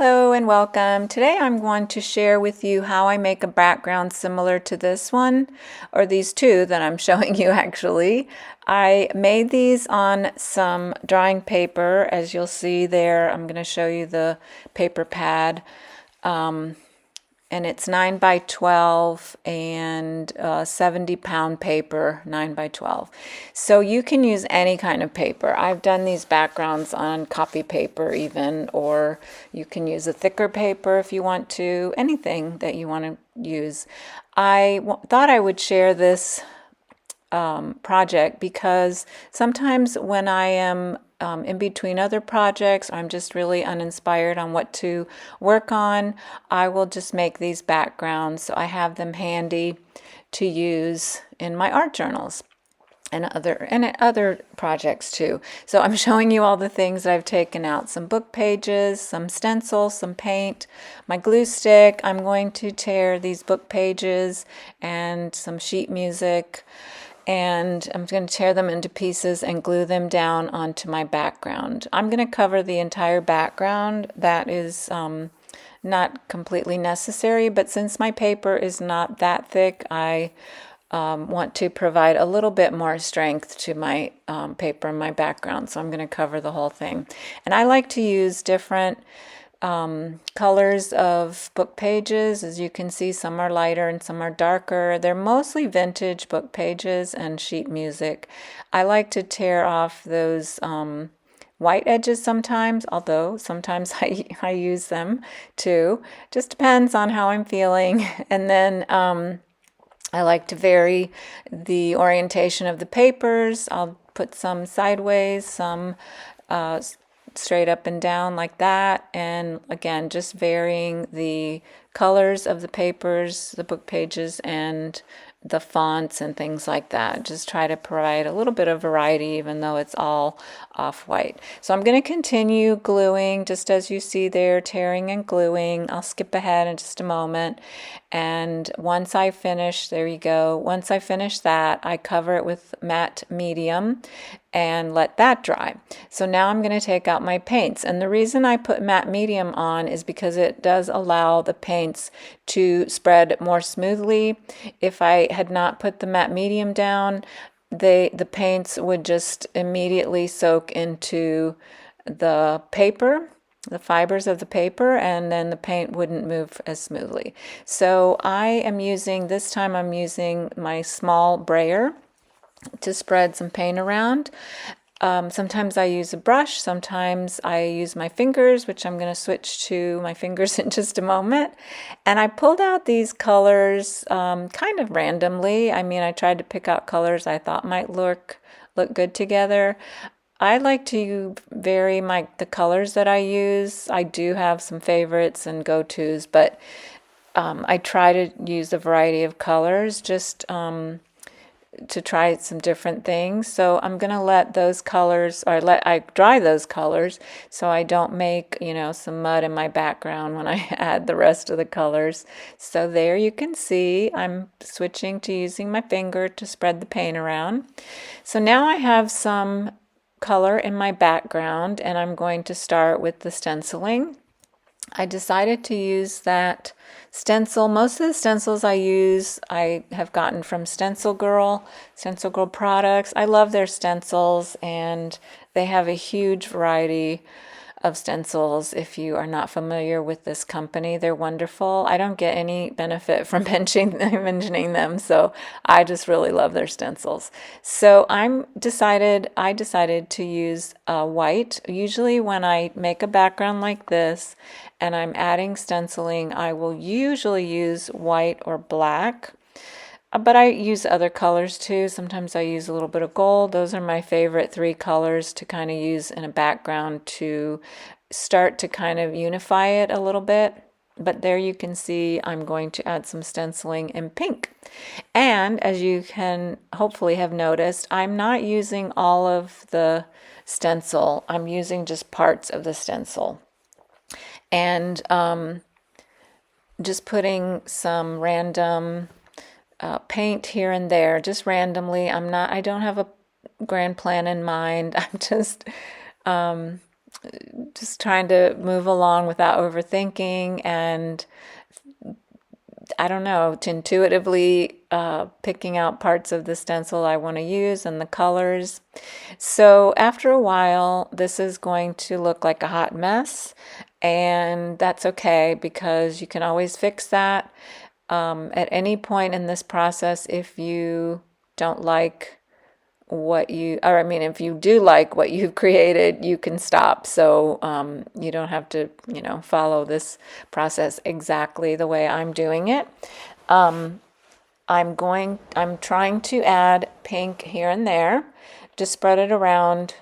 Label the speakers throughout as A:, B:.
A: Hello and welcome. Today I'm going to share with you how I make a background similar to this one, or these two that I'm showing you actually. I made these on some drawing paper. As you'll see there, I'm going to show you the paper pad. And it's 9 by 12 and 70-pound paper, 9 by 12. So you can use any kind of paper. I've done these backgrounds on copy paper even, or you can use a thicker paper if you want to, anything that you want to use. I thought I would share this project because sometimes when I am in between other projects, I'm just really uninspired on what to work on, I will just make these backgrounds so I have them handy to use in my art journals and other projects too. So I'm showing you all the things I've taken out: some book pages, some stencils, some paint, my glue stick. I'm going to tear these book pages and some sheet music, and I'm going to tear them into pieces and glue them down onto my background. I'm going to cover the entire background. That is not completely necessary, but since my paper is not that thick, I want to provide a little bit more strength to my paper and my background, so I'm going to cover the whole thing. And I like to use different colors of book pages. As you can see, some are lighter and some are darker. They're mostly vintage book pages and sheet music. I like to tear off those white edges sometimes, although sometimes I use them too. Just depends on how I'm feeling. And then I like to vary the orientation of the papers. I'll put some sideways, some straight up and down like that. And again, just varying the colors of the papers, the book pages, and the fonts and things like that. Just try to provide a little bit of variety even though it's all off-white. So I'm going to continue gluing just as you see there, tearing and gluing. I'll skip ahead in just a moment. And once I finish, there you go, once I finish that, I cover it with matte medium and let that dry. So now I'm going to take out my paints. And the reason I put matte medium on is because it does allow the paints to spread more smoothly. If I had not put the matte medium down, the paints would just immediately soak into the paper, the fibers of the paper, and then the paint wouldn't move as smoothly. So I am using, this time I'm using my small brayer to spread some paint around. Sometimes I use a brush, sometimes I use my fingers, which I'm going to switch to my fingers in just a moment. And I pulled out these colors kind of randomly. I mean, I tried to pick out colors I thought might look good together. I like to vary the colors that I use. I do have some favorites and go-tos, but I try to use a variety of colors just to try some different things. So I'm going to let those colors, or I dry those colors so I don't make, some mud in my background when I add the rest of the colors. So there you can see I'm switching to using my finger to spread the paint around. So now I have some color in my background and I'm going to start with the stenciling. I decided to use that stencil. Most of the stencils I use I have gotten from Stencil Girl products. I love their stencils and they have a huge variety of stencils. If you are not familiar with this company, they're wonderful. I don't get any benefit from mentioning them, so I just really love their stencils. So I decided to use white. Usually when I make a background like this and I'm adding stenciling, I will usually use white or black. But I use other colors too. Sometimes I use a little bit of gold. Those are my favorite three colors to kind of use in a background to start to kind of unify it a little bit. But there you can see I'm going to add some stenciling in pink. And as you can hopefully have noticed, I'm not using all of the stencil. I'm using just parts of the stencil. And just putting some random paint here and there, just randomly. I don't have a grand plan in mind. I'm just just trying to move along without overthinking, and I don't know, to intuitively picking out parts of the stencil I want to use and the colors. So after a while, this is going to look like a hot mess, and that's okay because you can always fix that at any point in this process. If you don't like if you do like what you've created, you can stop. So you don't have to, follow this process exactly the way I'm doing it. I'm trying to add pink here and there, just spread it around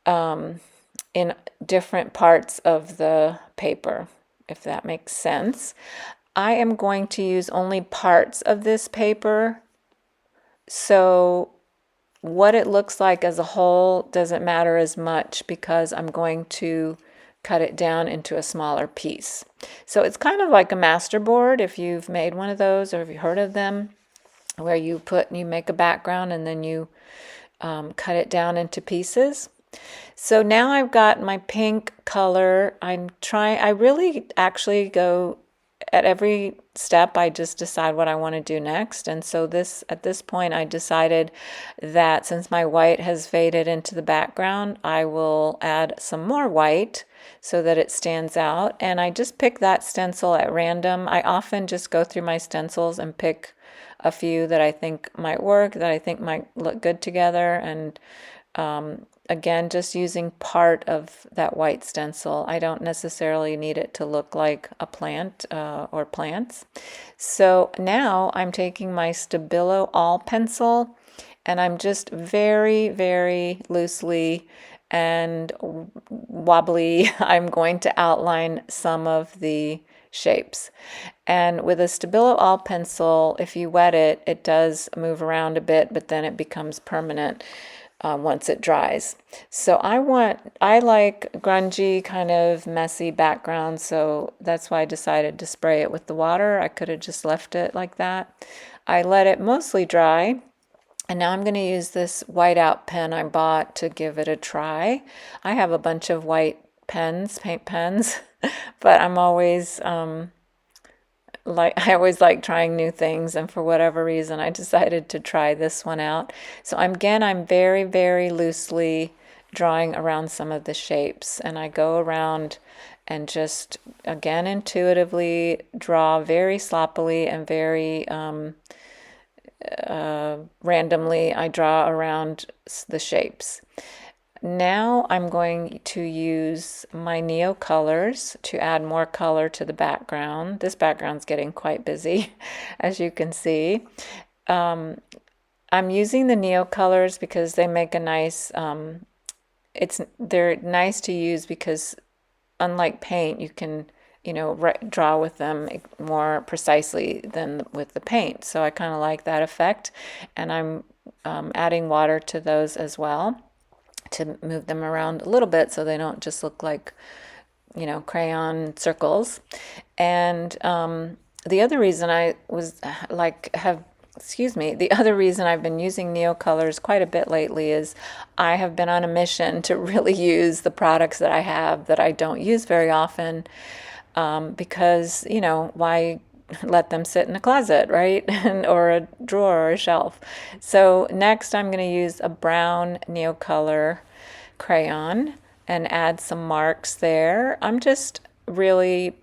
A: in different parts of the paper, if that makes sense. I am going to use only parts of this paper, so what it looks like as a whole doesn't matter as much because I'm going to cut it down into a smaller piece. So it's kind of like a masterboard, if you've made one of those or if you've heard of them, where you make a background and then you cut it down into pieces. So now I've got my pink color. I really actually go at every step, I just decide what I want to do next. And so at this point, I decided that since my white has faded into the background, I will add some more white so that it stands out. And I just pick that stencil at random. I often just go through my stencils and pick a few that I think might work, that I think might look good together. And again, just using part of that white stencil. I don't necessarily need it to look like a plant or plants. So now I'm taking my Stabilo All pencil and I'm just very, very loosely and wobbly, I'm going to outline some of the shapes. And with a Stabilo All pencil, if you wet it, it does move around a bit, but then it becomes permanent once it dries. So I like grungy, kind of messy backgrounds, so that's why I decided to spray it with the water. I could have just left it like that. I let it mostly dry, and now I'm going to use this whiteout pen I bought to give it a try. I have a bunch of white pens, paint pens, but I always like trying new things, and for whatever reason I decided to try this one out. So I'm very, very loosely drawing around some of the shapes, and I go around and just again intuitively draw very sloppily and very randomly. I draw around the shapes. Now I'm going to use my Neocolors to add more color to the background. This background's getting quite busy, as you can see. I'm using the Neocolors because they make a nice, they're nice to use because unlike paint, you can, draw with them more precisely than with the paint. So I kind of like that effect, and I'm adding water to those as well to move them around a little bit so they don't just look like, crayon circles. And the other reason the other reason I've been using Neocolors quite a bit lately is I have been on a mission to really use the products that I have that I don't use very often, because, why let them sit in a closet, right? Or a drawer or a shelf. So next I'm going to use a brown Neocolor crayon and add some marks there. I'm just really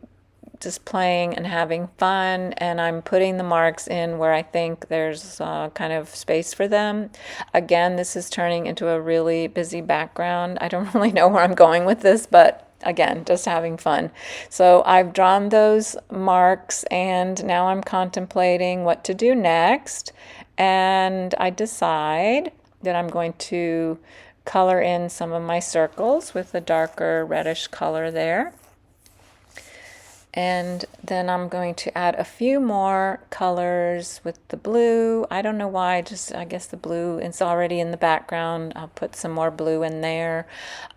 A: just playing and having fun, and I'm putting the marks in where I think there's kind of space for them. Again, this is turning into a really busy background. I don't really know where I'm going with this, but again, just having fun. So I've drawn those marks, and now I'm contemplating what to do next. And I decide that I'm going to color in some of my circles with a darker reddish color there. And then I'm going to add a few more colors with the blue. I don't know why, I guess the blue is already in the background. I'll put some more blue in there.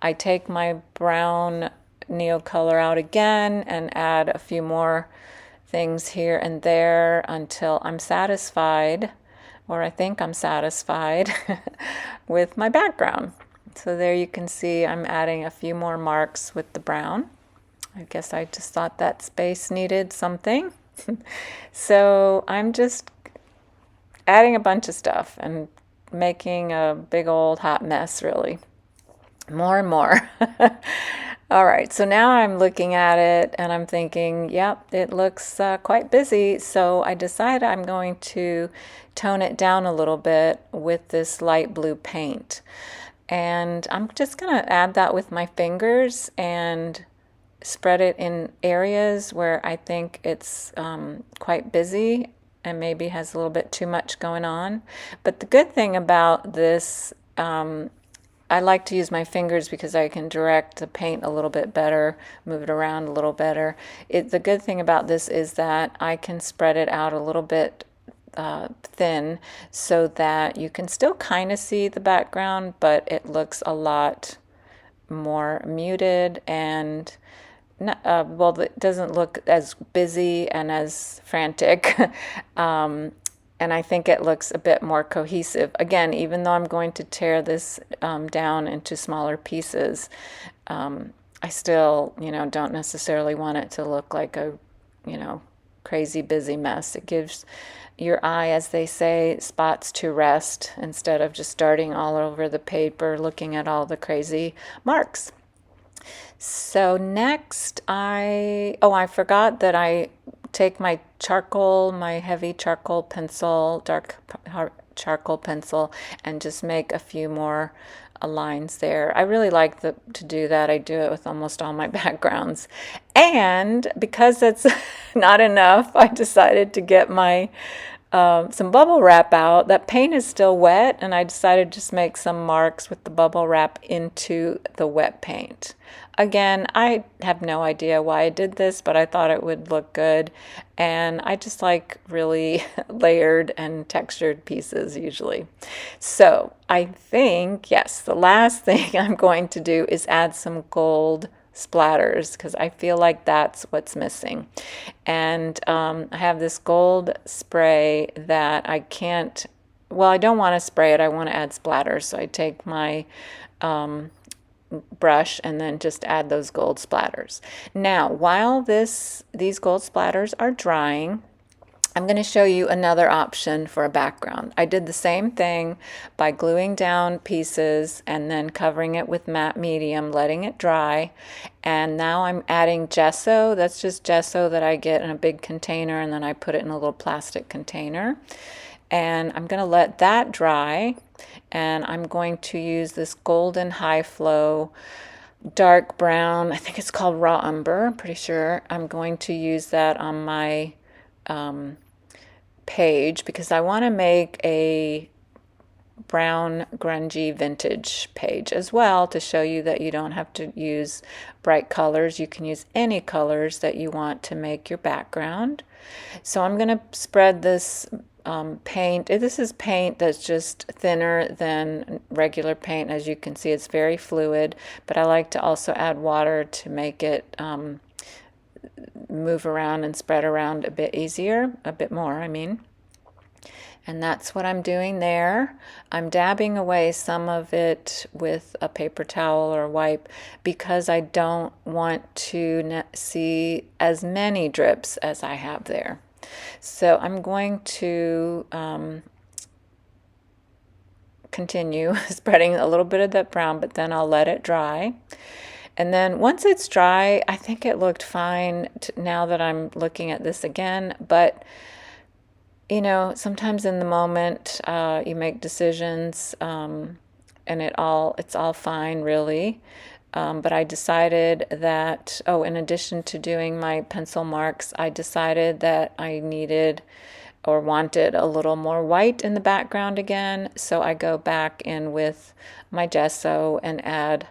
A: I take my brown Neocolor out again and add a few more things here and there until I'm satisfied, or I think I'm satisfied with my background. So there you can see I'm adding a few more marks with the brown. I guess I just thought that space needed something. So I'm just adding a bunch of stuff and making a big old hot mess, really. More and more. All right, so now I'm looking at it and I'm thinking, yep, it looks quite busy. So I decided I'm going to tone it down a little bit with this light blue paint. And I'm just going to add that with my fingers and spread it in areas where I think it's quite busy and maybe has a little bit too much going on. But the good thing about this, I like to use my fingers because I can direct the paint a little bit better, move it around a little better. The good thing about this is that I can spread it out a little bit thin so that you can still kind of see the background, but it looks a lot more muted and well, it doesn't look as busy and as frantic. And I think it looks a bit more cohesive. Again, even though I'm going to tear this down into smaller pieces, I still, don't necessarily want it to look like a, crazy busy mess. It gives your eye, as they say, spots to rest instead of just starting all over the paper looking at all the crazy marks. So next I forgot that I take my charcoal, my heavy charcoal pencil, dark charcoal pencil, and just make a few more lines there. I really like to do that. I do it with almost all my backgrounds. And because that's not enough, I decided to get my some bubble wrap out. That paint is still wet, and I decided to just make some marks with the bubble wrap into the wet paint. Again, I have no idea why I did this, but I thought it would look good. And I just like really layered and textured pieces usually. So I think, yes, the last thing I'm going to do is add some gold splatters because I feel like that's what's missing. And I have this gold spray that I can't, well, I don't want to spray it. I want to add splatters. So I take my brush and then just add those gold splatters. Now, while these gold splatters are drying, I'm going to show you another option for a background. I did the same thing by gluing down pieces and then covering it with matte medium, letting it dry. And now I'm adding gesso. That's just gesso that I get in a big container, and then I put it in a little plastic container. And I'm going to let that dry. And I'm going to use this golden high flow dark brown, I think it's called raw umber, I'm pretty sure. I'm going to use that on my page because I want to make a brown grungy vintage page as well to show you that you don't have to use bright colors. You can use any colors that you want to make your background. So I'm going to spread this paint. This is paint that's just thinner than regular paint. As you can see, it's very fluid, but I like to also add water to make it move around and spread around a bit easier, a bit more, I mean. And that's what I'm doing there. I'm dabbing away some of it with a paper towel or wipe because I don't want to see as many drips as I have there. So I'm going to continue spreading a little bit of that brown, but then I'll let it dry. And then once it's dry, I think it looked fine now that I'm looking at this again. But, sometimes in the moment you make decisions and it's all fine, really. But I decided that, in addition to doing my pencil marks, I decided that I needed or wanted a little more white in the background again. So I go back in with my gesso and add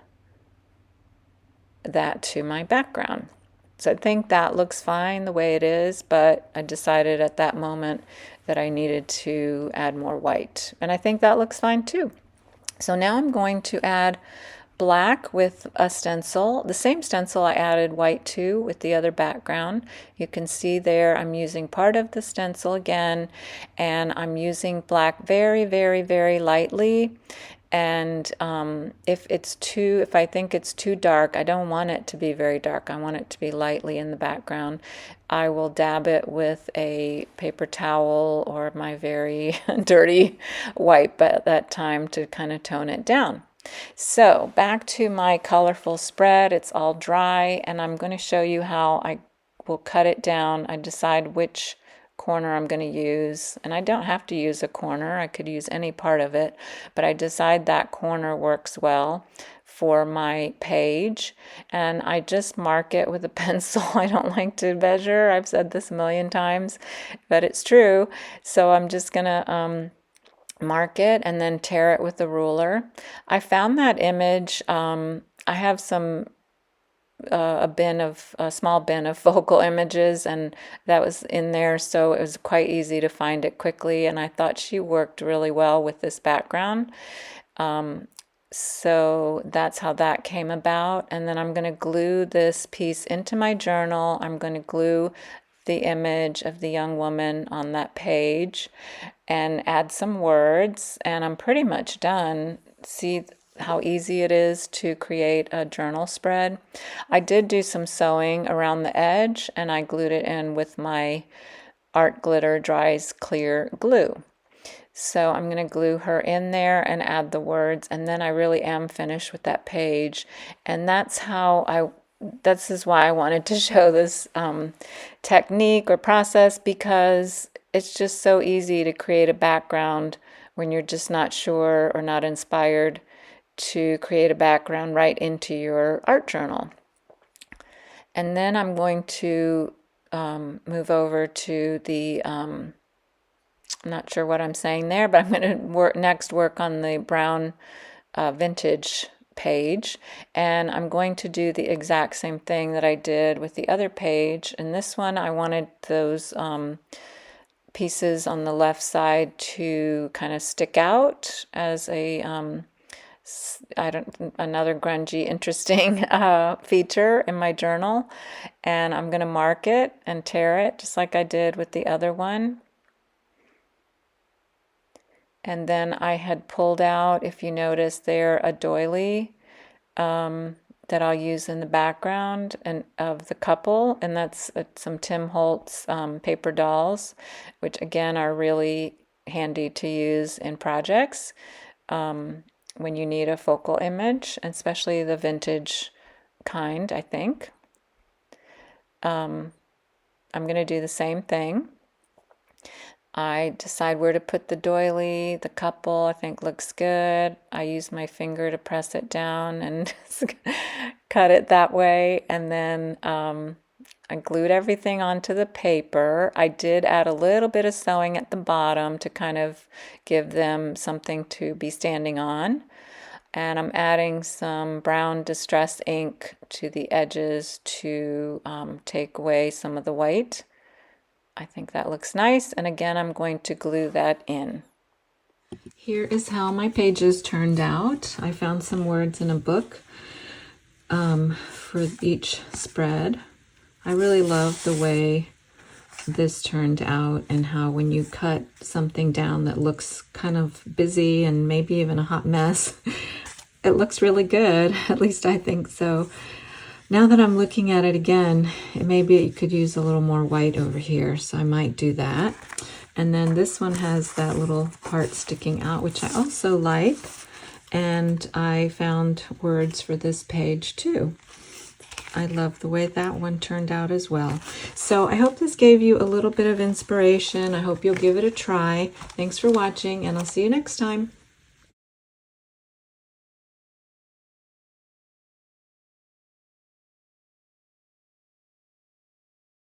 A: that to my background. So I think that looks fine the way it is, but I decided at that moment that I needed to add more white. And I think that looks fine too. So now I'm going to add black with a stencil, the same stencil I added white to with the other background. You can see there I'm using part of the stencil again, and I'm using black very, very, very lightly. And if I think it's too dark, I don't want it to be very dark. I want it to be lightly in the background. I will dab it with a paper towel or my very dirty wipe at that time to kind of tone it down. So back to my colorful spread. It's all dry, and I'm going to show you how I will cut it down. I decide which corner I'm going to use, and I don't have to use a corner. I could use any part of it, but I decide that corner works well for my page, and I just mark it with a pencil. I don't like to measure. I've said this a million times, but it's true. So I'm just gonna mark it and then tear it with a ruler. I found that image. I have a small bin of focal images, and that was in there, so it was quite easy to find it quickly, and I thought she worked really well with this background. So that's how that came about. And then I'm going to glue this piece into my journal. I'm going to glue the image of the young woman on that page and add some words, and I'm pretty much done. See how easy it is to create a journal spread. I did do some sewing around the edge, and I glued it in with my Art Glitter Dries Clear glue. So I'm going to glue her in there and add the words, and then I really am finished with that page. And this is why I wanted to show this technique or process, because it's just so easy to create a background when you're just not sure or not inspired to create a background right into your art journal. And then I'm going to move over to the I'm not sure what I'm saying there, but I'm going to next work on the brown vintage page, and I'm going to do the exact same thing that I did with the other page. In this one, I wanted those pieces on the left side to kind of stick out as another grungy, interesting feature in my journal, and I'm going to mark it and tear it just like I did with the other one. And then I had pulled out, if you notice there, a doily that I'll use in the background and of the couple, and that's some Tim Holtz paper dolls, which again are really handy to use in projects when you need a focal image, especially the vintage kind, I think. I'm going to do the same thing. I decide where to put the doily. The couple I think looks good. I use my finger to press it down and cut it that way. And then I glued everything onto the paper. I did add a little bit of sewing at the bottom to kind of give them something to be standing on. And I'm adding some brown distress ink to the edges to take away some of the white. I think that looks nice, and again I'm going to glue that in. Here is how my pages turned out. I found some words in a book for each spread. I really love the way this turned out, and how when you cut something down that looks kind of busy and maybe even a hot mess, it looks really good. At least I think so. Now that I'm looking at it again, maybe you could use a little more white over here, so I might do that. And then this one has that little part sticking out, which I also like. And I found words for this page too. I love the way that one turned out as well. So I hope this gave you a little bit of inspiration. I hope you'll give it a try. Thanks for watching, and I'll see you next time.